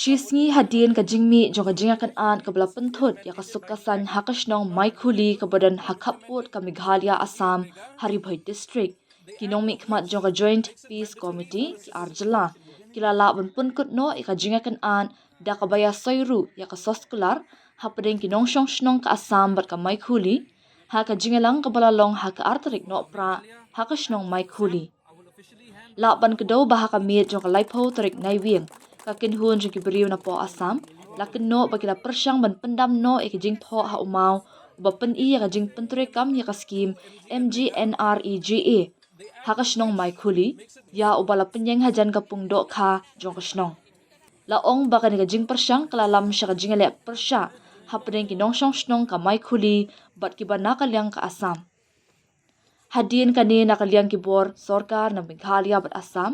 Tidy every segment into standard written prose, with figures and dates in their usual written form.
Shisngi hadin ka jingmi jo ka jinga kan an ka bla penthut ya ka sukasan hakashnong Maikuli ka badan hakaput ka Meghalaya Assam Haribhoi district kinong mi khmat jo ka joint peace committee ki arjala kilala bun punkut no ka jinga kan an da ka baya soiru ya ka soskular hapadeng kinong shong shnong ka Assam bat ka Maikuli ha ka jingalang ka balalong ha ka artarik no pra hakashnong Maikuli la ban ka do bah ka mi jo ka laipo tarik naiwing ka kinhun jo ki beriu na po Assam lakin no bakila persyang ban pendam no jing tho ha umau ba pen I ka jing pentre kam ya ka scheme MGNREGA hakashnong Maikuli ya ubala penyeng hajan ka pungdo kha jo ka shnong la ong ba ka ni ka jing persyang kala lam sha ka jingale persya hapdeng ki nong shong shnong ka Maikuli bat ki bana ka liang ka Assam hadin kani nakaliang kibor sorkar na Meghalaya bat Assam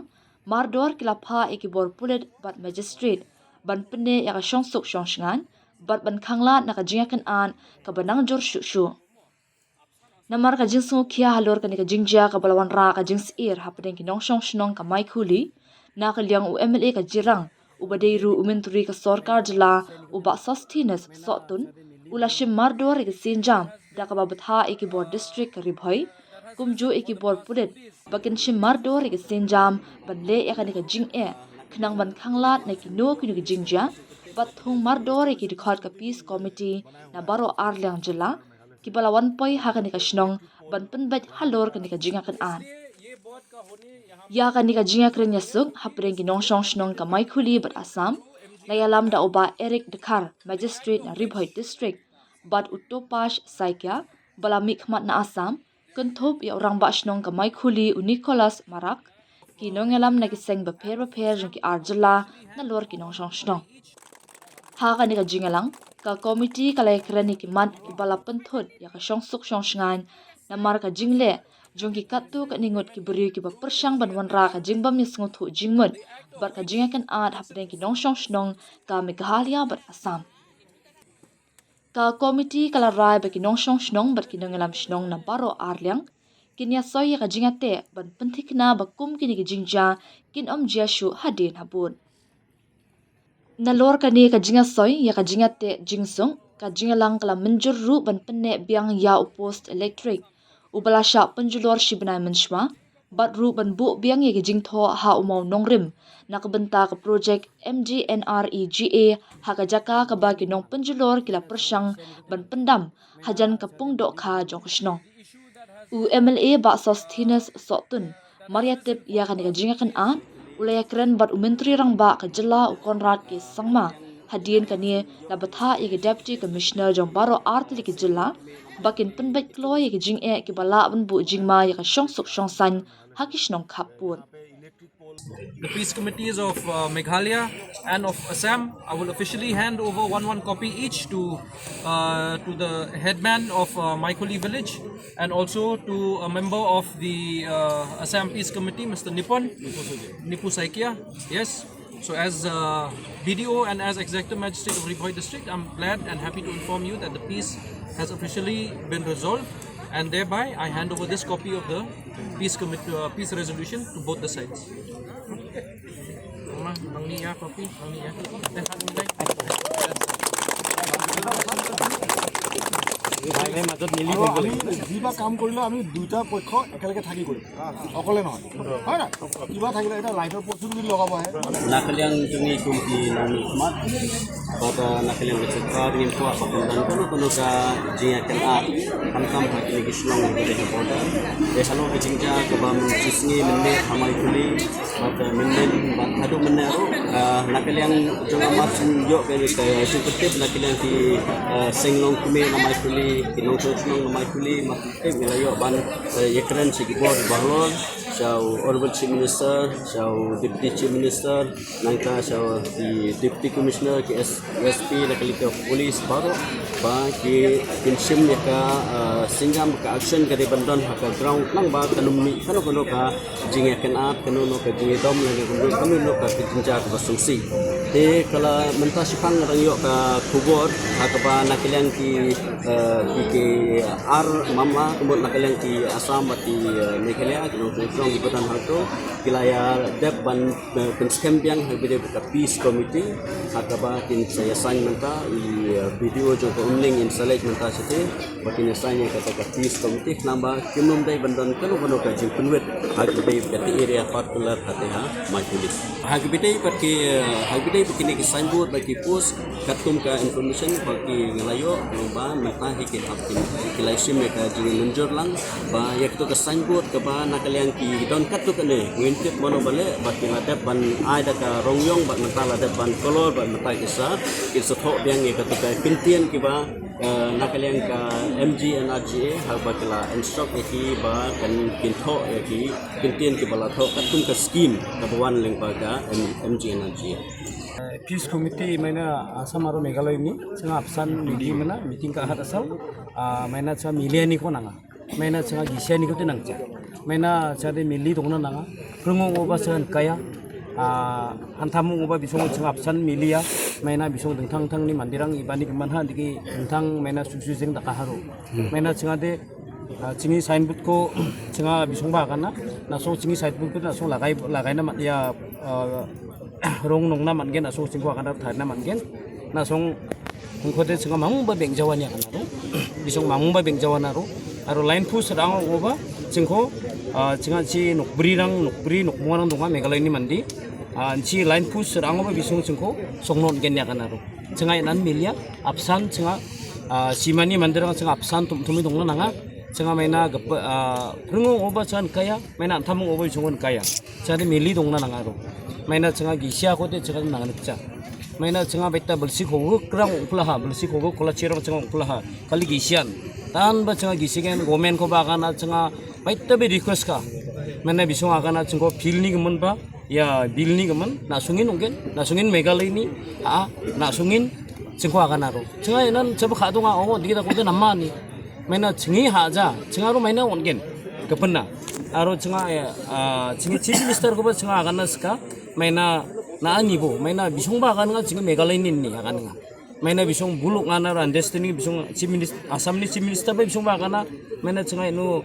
mardor kilapha ikibor pulit bat magistrate ban pene ya ka shongsuk shongsngan bat ban khangla nakajinga kan an ka banang jor shu namar ka jingsu khia halor kani ka jingja ka balawan ra ka jings ir hapdeng ki nong shong shnong ka Maikuli nakaliang UMLA ka jirang ubadeiru umenturi ka sorkar jila uba sostines sotun ulashim mardor ka sinjam da ka babatha ikibor district ka Ribhoi kumju ikibor pulit bakin shim mardor ke senjam banle ya kan ka jing khnang ban khanglat na ki no ki jingja bat thung mardor ki record ka peace committee na baro arlyang jila ki bala 1 poi ha kan ka shnong ban pen bat halor kan ka jinga kan an ya kan ka jinga kren yasuk hapreng ki nong shong shnong ka Maikuli bat Assam layalam da oba Eric Dekhar magistrate na Ribhoi district bat utopash saikya bala mikmat na Assam kenthop ya orang ba shnong ka Maikuli u Nicholas Marak ki nongelam na ki seng ba pher jong ki arjala na lor ki nong shong shnong ha ka ni ka jingalang ka committee ka lai krani ki mat ki bala penthut ya ka shong suk shong shngan na mar ka jingle jong ki katu ka ningot ki beri ki ba persyang ban wanra ka jingbam ni sngu thu jingmut bar ka jinga kan at hapdeng ki nong shong shnong ka Meghalaya bat Assam ka committee kala rai ba kinong shong shnong bat kinong elam shnong na baro arlyang kinya soy ka jingate ban penthikna ba kum kini ki jingja kin jia shu hadin habun na lor ka ni ka jinga soy ya ka jingate jingsung ka jingalang kala menjur ru ban penne biang ya post electric ubala sha penjulor shibnai menshwa bat ru ban bu biang ye ki jingtho ha umau nongrim nakabenta ka project MGNREGA haka jaka ka ba kinong penjulor kila persyang ban pendam hajan ka pungdo kha jong shnong UMLA ba sostines sotun mariatip ya kan ka jinga kan an ulaya kren bat umentri rang ba ka jela u Konrad ke sangma hadien kani labatha ig deputy commissioner jong baro artli ki jela bakin penbet kloy ki jing ki bala ban bu jingma ya ka shong suk shong san hakishnong khapun the peace committees of Meghalaya and of Assam. I will officially hand over one copy each to the headman of Maikuli village and also to a member of the Assam Peace Committee, Mr. Nipu Saikia. Yes. So as BDO and as Executive Magistrate of Ribhoi District, I'm glad and happy to inform you that the peace has officially been resolved, and thereby I hand over this copy of the peace resolution to both the sides. যিবা কাম কৰিলে আমি দুইটা পক্ষ একেলগে থাকি কৰিম অকলে নহয় হয় না কিবা থাকিলে এটা লাইটৰ পষ্টটো যদি লগাব আহে nakaliang tungi kumpi nami khmat pada nakaliang kecekra dengan kuah dan kono ka jinga kan a kam hakili gislong de boda de halo kejingja ke bam cisngi menne hamai kuli pada mennen hadu menero nakaliang jonga masun yo ke sipetip nakaliang di senglong kume namai kuli kinong sosnong namai kuli makte melayo ban yekren sigibor bahlon Shau Honorable Chief Minister, Shau Deputy Chief Minister, nangka Shau di Deputy Commissioner ke SP nakali ke Polis baru, ba ki kinsim ya ka singgam ka action ke di bandon ka ground nang ba kanumi kano ka jinga kenat kano ka jinga dom lagi kami no ka kinja ka basungsi. Te kala menta sipang rang yo ka kubor ka ba nakaliang ki ar mama kumot nakaliang ki Assam bati Meghalaya kino Kishnong Ibadan Harto Kilayar Dep Ban Penskem Biang Habide Buka Peace Committee Hakaba Kin saya sign menta I video jo ko umling in select menta sete Batin sign yang kata Peace Committee Namba Kimum Dai Bandan Kalo Bano Ka Jing Penwet Habide Kati area particular Hateha Majuli Habide Bakini ki signboard bagi post katum ka information bagi ngelayo ba menta hiki hapkin kilai sim ka jing lunjur lang ba yak to ka signboard ka ba nakaliang ki don katu ka ne wintit mono bale bagi ladap ban ada ka rongyong ba menta ladap ban kolor ba menta kisa thok biang ye ka ka pintian ki ba nakaliang ka MG NRGA hal ba kila instruct ki ba kan kinto ki pintian ki bala thok katum ka scheme ka bawan leng ba ka MG NRGA Peace Committee mana Assam aro Meghalaya ni cenga absan meeting mana meeting ka hat asal mana cenga milia ni ko nanga mana cenga gisya ni ko te nangcha mana cade mili dongna nanga krungo oba cenga kaya hantamu oba bisong cenga absan milia mana bisong dengtang tang ni mandirang ibani kemanha diki dengtang mana susu jeng dakaharu mana cenga de cengi signboard ko cenga bisong ba kana nasong cengi signboard ko nasong lagai na ya rong nong na mangen asong singko akan thar na mangen nasong kungkode singa mangung ba beng jawan ya kana bisong mangung ba beng jawan aro line push rang oba singko singa chi nokbri nokmuang donga Meghalaya ni mandi chi line push rang oba bisong singko songnon gen ya kana singa nan milia absan singa simani mandirang singa absan tumtumi dongna nanga singa maina prungo oba chan kaya maina thamung oba bisongon kaya chade mili dongna nanga maina cenga gisya ko te cenga nangancha maina cenga beta bersih ko krang uplaha bersih ko kola cirong cenga uplaha kali gisyan tan ba cenga gisigen gomen ko bagana cenga beta be request ka maina bisong agana cengo pilni gemen ba ya bilni gemen nasungin ungen nasungin Meghalaya ni nasungin cengo agana ro cenga enan coba khadonga dikita ko te namani maina cengi haja cenga ro maina ongen kepenna aro cenga cengi chief minister ko ba cenga agana ska maina na anibo maina bisong ba kan nga 지금 Meghalaya ni akan nga maina bisong buluk nga na understanding bisong Assam ni chief minister ba bisong ba kana maina cenga ino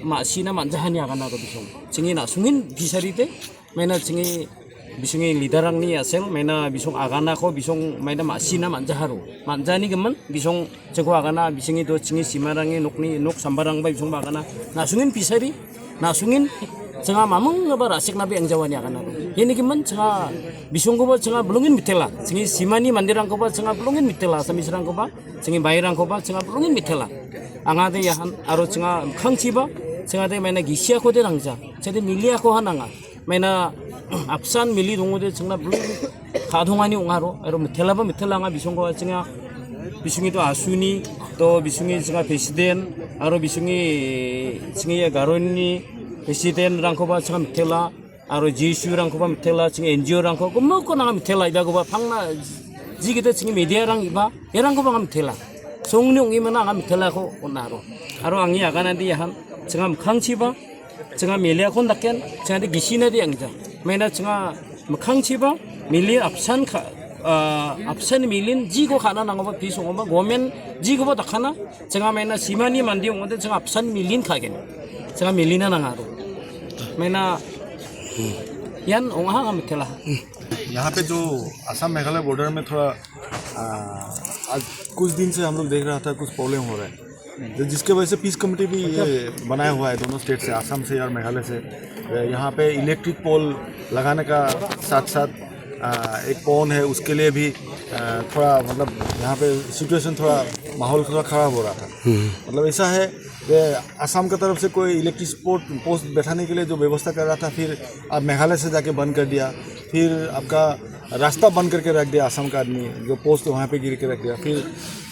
masina manjahani akan na bisong cengi na sungin bisarite maina cengi bisongi lidarang ni asel maina bisong agana ko bisong maina masina manjaharu manjani gemen bisong cengko agana bisongi do cengi simarangi nok sambarang ba bisong ba kana na sungin bisari na sungin cenga mamung ngaba rasik nabi yang jawani akan aku ini kiman cenga bisung ko ba cenga belungin mitela cengi simani mandirang ko ba cenga belungin mitela samisrang ko ba cengi bairang ko ba cenga belungin mitela angade yahan aro cenga khangchi ba cenga de maina gisya ko de rangja cede milia ko hananga maina absan mili dongode cenga belung khadongani ungaro aro mitela ba mitela nga bisung ko cenga bisungi to asuni to bisungi cenga presiden aro bisungi cengi ya garoni presiden rangkoba cenga mitela aro jisu rangkoba mitela cenga NGO rangko ko nanga mitela iba koba phangna jigite cenga media rang iba erangkoba nga mitela songnyong imana nga mitela ko onaro aro angi agana di han cenga khangchiba cenga melia kon daken cenga di gisina di angja maina cenga khangchiba mili absan milin jigo khana nangoba pisongba gomen jigo ba dakhana cenga maina simani mandi ongode cenga absan milin khagen cenga milina nangaro मैंने यान वहाँ हम खेला यहाँ पे जो असम मेघालय बॉर्डर में थोड़ा आज कुछ दिन से हम लोग देख रहा था कुछ प्रॉब्लम हो रहा है जिसके वजह से पीस कमेटी भी ये बनाया हुआ है दोनों स्टेट से असम से और मेघालय से यहाँ पे इलेक्ट्रिक पोल लगाने का साथ साथ एक कौन है उसके लिए भी थोड़ा मतलब यहाँ पे सिचुएशन थोड़ा माहौल थोड़ा ख़राब हो रहा था मतलब ऐसा है असम की तरफ से कोई इलेक्ट्रिक पोस्ट बैठाने के लिए जो व्यवस्था कर रहा था फिर अब मेघालय से जाके बंद कर दिया फिर आपका रास्ता बंद करके रख दिया असम का आदमी जो पोस्ट वहाँ पे गिर के रख दिया फिर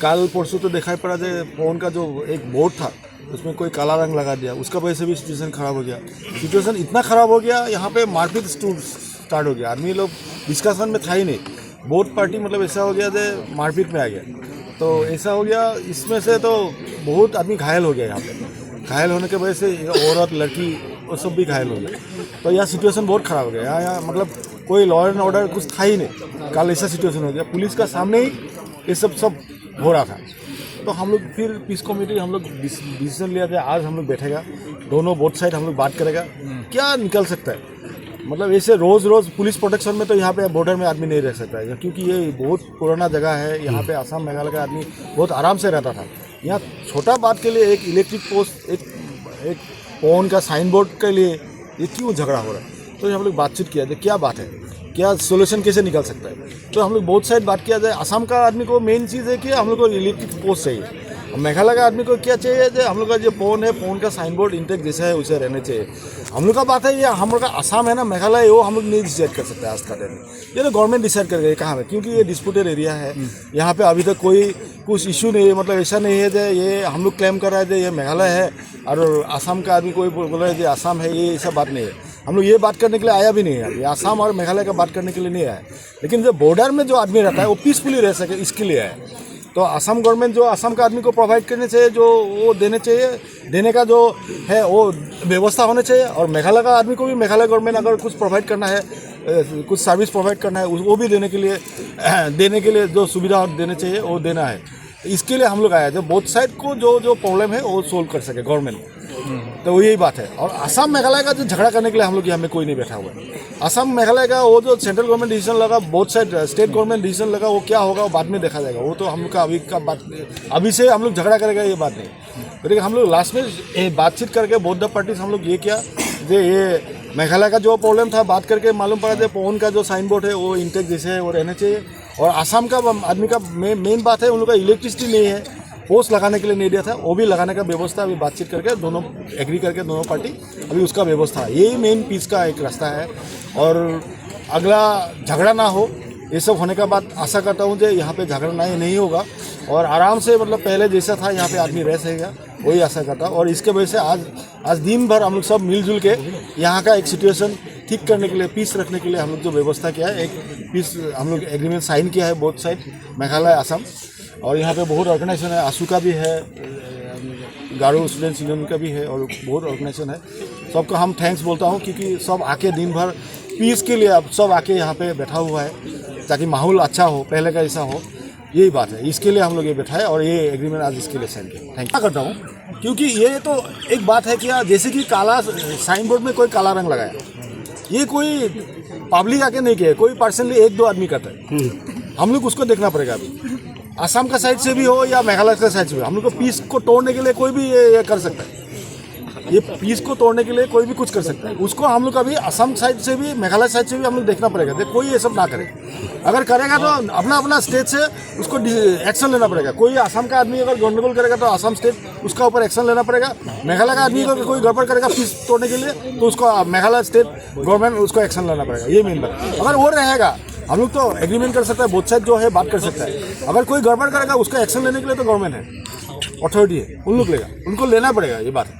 कल परसों तो दिखाई पड़ा जो फोन का जो एक बोर्ड था उसमें कोई काला रंग लगा दिया उसका वजह से भी सिचुएशन ख़राब हो गया सिचुएशन इतना ख़राब हो गया यहाँ पे मारपीट स्टार्ट हो गया आदमी लोग डिस्कशन में था ही नहीं बोथ पार्टी मतलब ऐसा हो गया जो मारपीट में आ गया तो ऐसा हो गया इसमें से तो बहुत आदमी घायल हो गया यहाँ पे घायल होने के वजह से औरत लड़की वो सब भी घायल हो गया तो यह सिचुएशन बहुत ख़राब हो गया यहाँ मतलब कोई लॉ एंड ऑर्डर कुछ था ही नहीं कल ऐसा सिचुएशन हो गया पुलिस का सामने ही ये सब हो रहा था तो हम लोग फिर पीस कमेटी हम लोग डिसीजन लिया था, आज हम लोग बैठेगा, दोनों बोथ साइड हम लोग बात करेगा, क्या निकल सकता है। मतलब ऐसे रोज़ पुलिस प्रोटेक्शन में तो यहाँ पे बॉर्डर में आदमी नहीं रह सकता है, क्योंकि ये बहुत पुराना जगह है। यहाँ पे आसाम मेघालय का आदमी बहुत आराम से रहता था। यहाँ छोटा बात के लिए एक इलेक्ट्रिक पोस्ट, एक फोन का साइन बोर्ड के लिए ये क्यों झगड़ा हो रहा है। तो हम लोग बातचीत किया जाए, क्या बात है, क्या सोल्यूशन कैसे निकल सकता है। तो हम लोग बहुत साइड बात किया जाए। असम का आदमी को मेन चीज़ है कि हम लोग को इलेक्ट्रिक पोस्ट चाहिए। मेघालय का आदमी को क्या चाहिए, जो हम लोग का जो फोन है, फोन का साइन बोर्ड इंटेक जैसा है वैसे रहने चाहिए। हम लोग का बात है, ये हम लोग का असम है ना, मेघालय है, वो हम लोग नहीं डिसाइड कर सकते आज का टाइम। ये तो गवर्नमेंट डिसाइड कर गई कहाँ पे, क्योंकि ये डिस्प्यूटेड एरिया है। यहाँ पे अभी तक कोई कुछ इशू नहीं है। मतलब ऐसा नहीं है जो ये हम लोग क्लेम कर रहे थे ये मेघालय है और असम का आदमी कोई बोल रहा है जो असम है, ये ऐसा बात नहीं है। हम लोग ये बात करने के लिए आया भी नहीं है, ये असम और मेघालय का बात करने के लिए नहीं आया। लेकिन जो बॉर्डर में जो आदमी रहता है वो पीसफुली रह सके, इसके लिए है। तो असम गवर्नमेंट जो असम का आदमी को प्रोवाइड करने चाहिए, जो वो देने चाहिए, देने का जो है वो व्यवस्था होने चाहिए। और मेघालय का आदमी को भी मेघालय गवर्नमेंट अगर कुछ प्रोवाइड करना है, कुछ सर्विस प्रोवाइड करना है, वो भी देने के लिए जो सुविधा देने चाहिए वो देना है। इसके लिए हम लोग आए थे, बोथ साइड को जो प्रॉब्लम है वो सोल्व कर सके गवर्नमेंट। तो यही बात है। और असम मेघालय का जो झगड़ा करने के लिए हम लोग यहाँ में कोई नहीं बैठा हुआ है। असम मेघालय का वो जो सेंट्रल गवर्नमेंट डिसीजन लगा, both side state government decision लगा, वो क्या होगा वो बाद में देखा जाएगा। वो तो हम लोग का अभी का बात, अभी से हम लोग झगड़ा करेगा ये बात नहीं। लेकिन हम लोग लास्ट में बातचीत करके बोथ द पार्टीज हम लोग ये किया, ये मेघालय का जो प्रॉब्लम था बात करके मालूम पड़ा था, फोन का जो साइन बोर्ड है वो इंटेक जैसे है वो रहना चाहिए। और असम का आदमी का मेन बात है, उन लोग का इलेक्ट्रिसिटी नहीं है, पोस्ट लगाने के लिए नहीं दिया था, वो भी लगाने का व्यवस्था अभी बातचीत करके दोनों एग्री करके दोनों पार्टी अभी उसका व्यवस्था, यही मेन पीस का एक रास्ता है। और अगला झगड़ा ना हो, ये सब होने का बाद आशा करता हूँ कि यहाँ पे झगड़ा नहीं होगा और आराम से मतलब पहले जैसा था यहाँ पे आदमी रह सकेगा, वही आशा करता हूँ। और इसके वजह से आज दिन भर हम लोग सब मिलजुल के यहाँ का एक सिचुएशन ठीक करने के लिए, पीस रखने के लिए हम लोग जो व्यवस्था किया है, एक पीस हम लोग एग्रीमेंट साइन किया है बोथ साइड, मेघालय असम। और यहाँ पे बहुत ऑर्गेनाइजेशन है, आसू का भी है, गारो स्टूडेंट्स यूनियन का भी है और बहुत ऑर्गेनाइजेशन है। सबका हम थैंक्स बोलता हूँ, क्योंकि सब आके दिन भर पीस के लिए अब सब आके यहाँ पे बैठा हुआ है ताकि माहौल अच्छा हो, पहले का ऐसा हो। यही बात है, इसके लिए हम लोग ये बैठा है और ये एग्रीमेंट आज इसके लिए साइन किया। थैंक यू करता हूँ, क्योंकि ये तो एक बात है कि जैसे कि काला साइन बोर्ड में कोई काला रंग लगाया, ये कोई पब्लिक आके नहीं किया, कोई पर्सनली एक दो आदमी करता है। हम लोग उसको देखना पड़ेगा। अभी असम का साइड से भी हो या मेघालय का साइड से भी, हम लोग को पीस को तोड़ने के लिए कोई भी ये कर सकता है। ये पीस को तोड़ने के लिए कोई भी कुछ कर सकता है। उसको हम लोग अभी असम साइड से भी मेघालय साइड से भी हम लोग देखना पड़ेगा, कोई ये सब ना करे। अगर करेगा तो अपना स्टेट से उसको एक्शन लेना पड़ेगा। कोई असम का आदमी अगर गंडगोल करेगा तो असम स्टेट उसका ऊपर एक्शन लेना पड़ेगा। मेघालय का आदमी अगर कोई गड़बड़ करेगा पीस तोड़ने के लिए तो उसको मेघालय स्टेट गवर्नमेंट उसको एक्शन लेना पड़ेगा। ये मेन बात। अगर वो रहेगा हम लोग तो एग्रीमेंट कर सकता है, बोथ साइड जो है बात कर सकता है। अगर कोई गड़बड़ करेगा उसका एक्शन लेने के लिए तो गवर्नमेंट है, अथॉरिटी है, उन लोग लेगा, उनको लेना पड़ेगा। ये बात